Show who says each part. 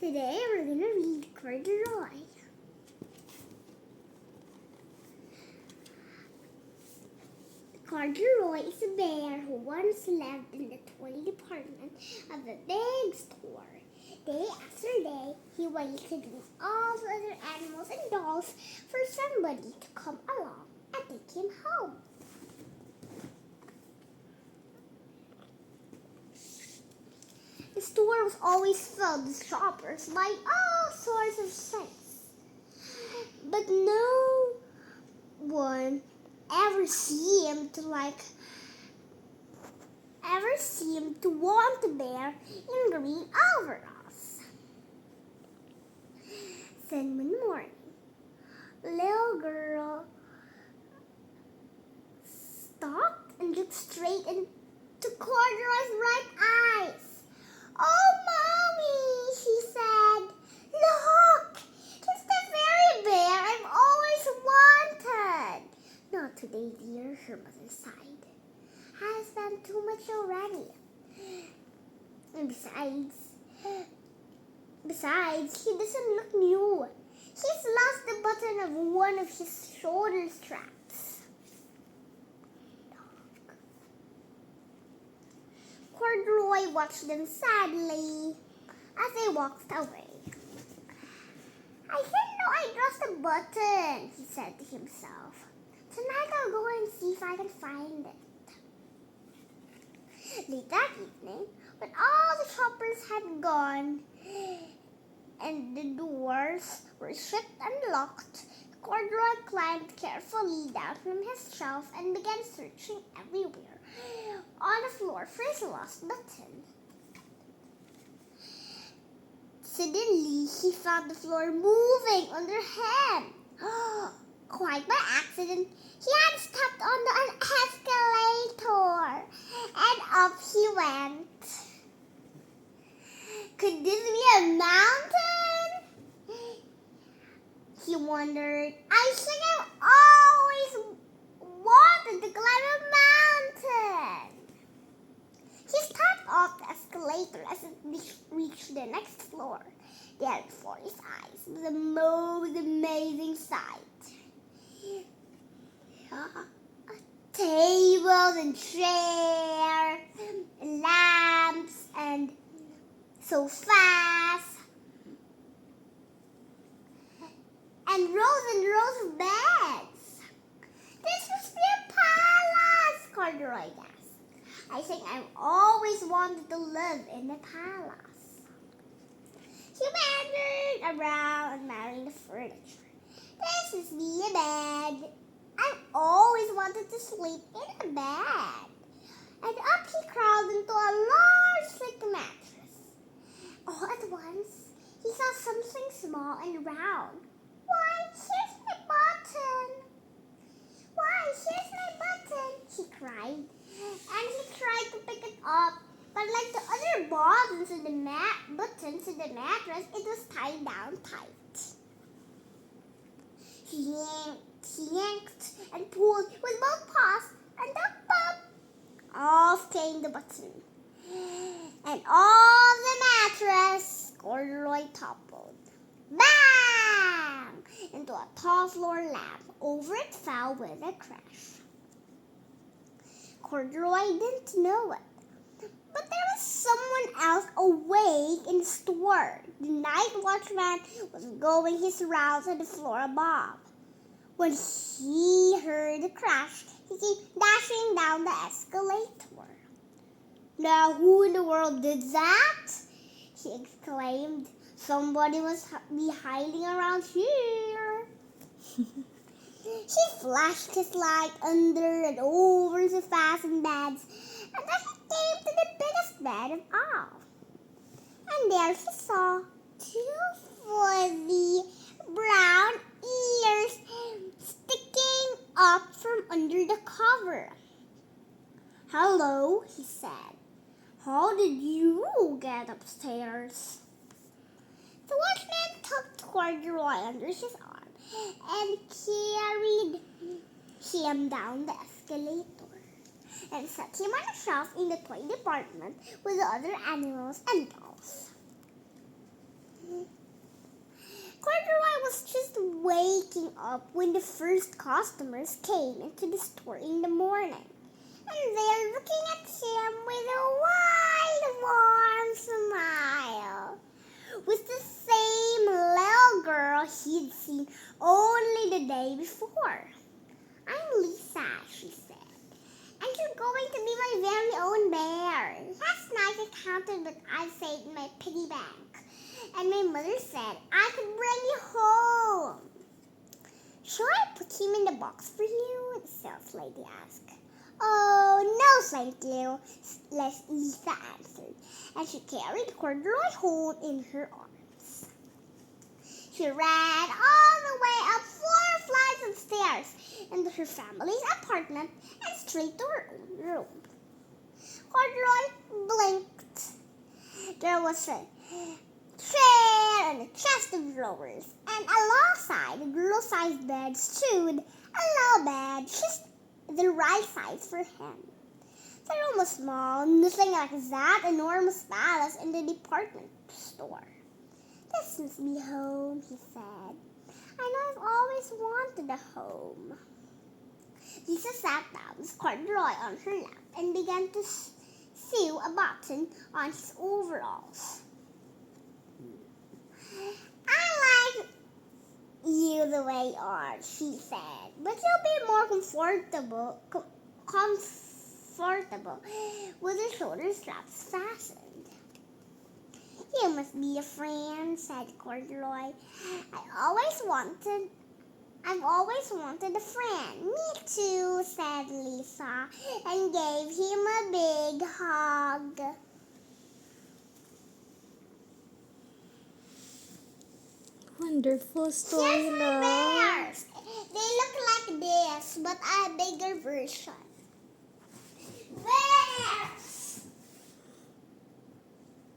Speaker 1: Today we're gonna read Corduroy. Corduroy is a bear who once lived in the toy department of a big store. Day after day, he waited with all the other animals and dolls for somebody to come along and take him home. The store was always filled with shoppers buying all sorts of things. But no one ever seemed to want the bear in green overalls. Then one morning, little girl stopped and looked straight into Corduroy's bright eyes. "Oh, Mommy," she said. "Look, it's the very bear I've always wanted." "Not today, dear," her mother sighed. "I've spent too much already. And besides, he doesn't look new. He's lost the button of one of his shoulder straps." Corduroy watched them sadly as they walked away. "I didn't know I lost a button," he said to himself. "Tonight I'll go and see if I can find it." Late that evening, when all the shoppers had gone and the doors were shut and locked, Corduroy climbed carefully down from his shelf and began searching everywhere on the floor for his lost button. Suddenly, he found the floor moving under him. Quite by accident, he had stepped on an escalator, and up he went. Could this be a mountain? He wondered. "I think I've always wanted to climb a mountain." He stepped off the escalator as it reached the next floor. There before his eyes was the most amazing sight. Tables and chairs and lamps and sofas and rows of beds. "This must be a palace," Corduroy gasped. "I think I've always wanted to live in a palace." He wandered around admiring the furniture. "This must be a bed. I've always wanted to sleep in a bed." And up he crawled into a large thick mattress. All at once, he saw something small and round. "Why, here's my button! Why, here's my button!" he cried. And he tried to pick it up, but like the other buttons in the mattress, it was tied down tight. He yanked and pulled with both paws, and pop! Off came the button. And off the mattress, Corduroy toppled. Bang! Into a tall floor lamp. Over it fell with a crash. Corduroy didn't know it, but there was someone else awake in the store. The night watchman was going his rounds on the floor above. When he heard the crash, he came dashing down the escalator. "Now, who in the world did that?" he exclaimed. "Somebody must be hiding around here." He flashed his light under and over the fastened beds, and then he came to the biggest bed of all. And there he saw two fuzzy brown ears sticking up from under the cover. "Hello," he said. "How did you get upstairs?" The watchman took Corduroy under his arm and carried him down the escalator and set him on a shelf in the toy department with the other animals and dolls. waking up when the first customers came into the store in the morning. And they're looking at him with a wide, warm smile. With the same little girl he'd seen only the day before. "I'm Lisa," she said, "and you're going to be my very own bear. Last night I counted what I saved in my piggy bank, and my mother said I could bring you home." "Shall I put him in the box for you?" the sales lady asked. "Oh, no, thank you," Lisa answered, and she carried Corduroy home in her arms. She ran all the way up 4 flights of stairs into her family's apartment and straight to her own room. Corduroy blinked. There was a chair and a chest of drawers, and alongside a girl-sized bed stood a little bed, just the right size for him. The room was small, nothing like that enormous palace in the department store. "This must be home," he said. "I know I've always wanted a home." Lisa sat down with Corduroy on her lap and began to sew a button on his overalls. "I like you the way you are," she said, "but you'll be more comfortable with the shoulder straps fastened." "You must be a friend," said Corduroy. I've always wanted a friend." "Me too," said Lisa, and gave him a big hug.
Speaker 2: Wonderful story,
Speaker 1: Here's my
Speaker 2: love.
Speaker 1: bears. They look like this, but a bigger version.